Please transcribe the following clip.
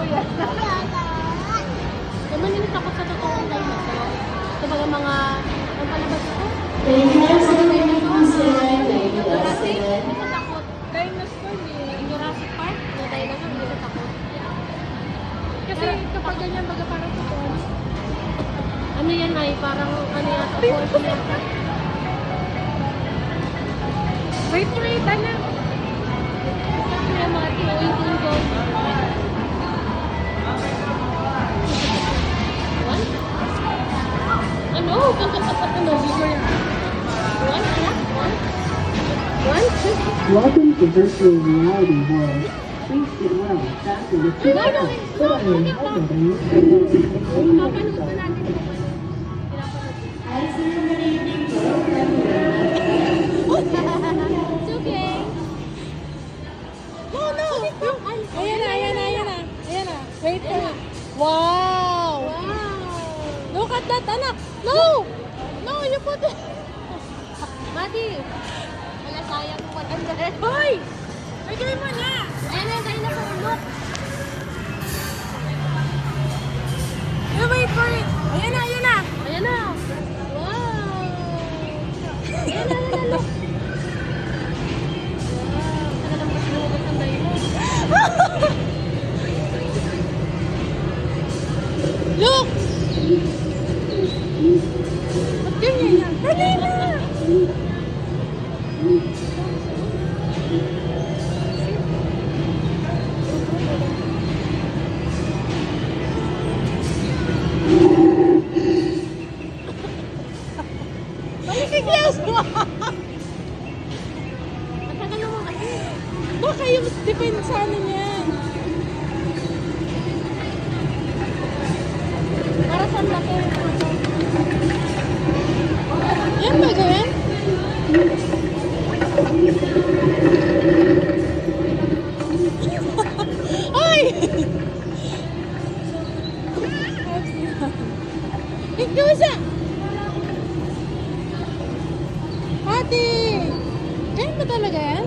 yan. Naman yung takot sa totoong dinosaur. Ito mga ang palabas ko. Jurassic, hindi ko takot. Dinosaur eh. Jurassic Park, na dinosaur, hindi ko takot. Kasi kapag ganyan baga parang totoo. Ano yan ay, parang ano yan, support na. Wait, ano? Yung mga tinuwing ko. One? Ano? Ano? One? Anak? One? One? Welcome to virtual reality world. Please get well faster with seatbelt. Put on your helmet and use your phone. Papanood na natin ito. It's okay. No, no! Ayan na. Wait for it. Wow! Wow! Look at that, anak! No! No, you put it! Madi! Wala sayang 100. Hoy! Bigay mo na! Ayan na, tayo na sa ulok. Wait for it! Ayan na! Ayan na. Wow! Ayan na, look. Wow! Tagal lang ba sinugot ng dino? Look! Ba't ganyan yan? Dali na! Balikas mo! Matagal naman kasi. Baka yung depende sa ano niyan. Para saan laki? Yan ba gawin? Ay! Ikaw sa... Ate! Yan ba talaga yan?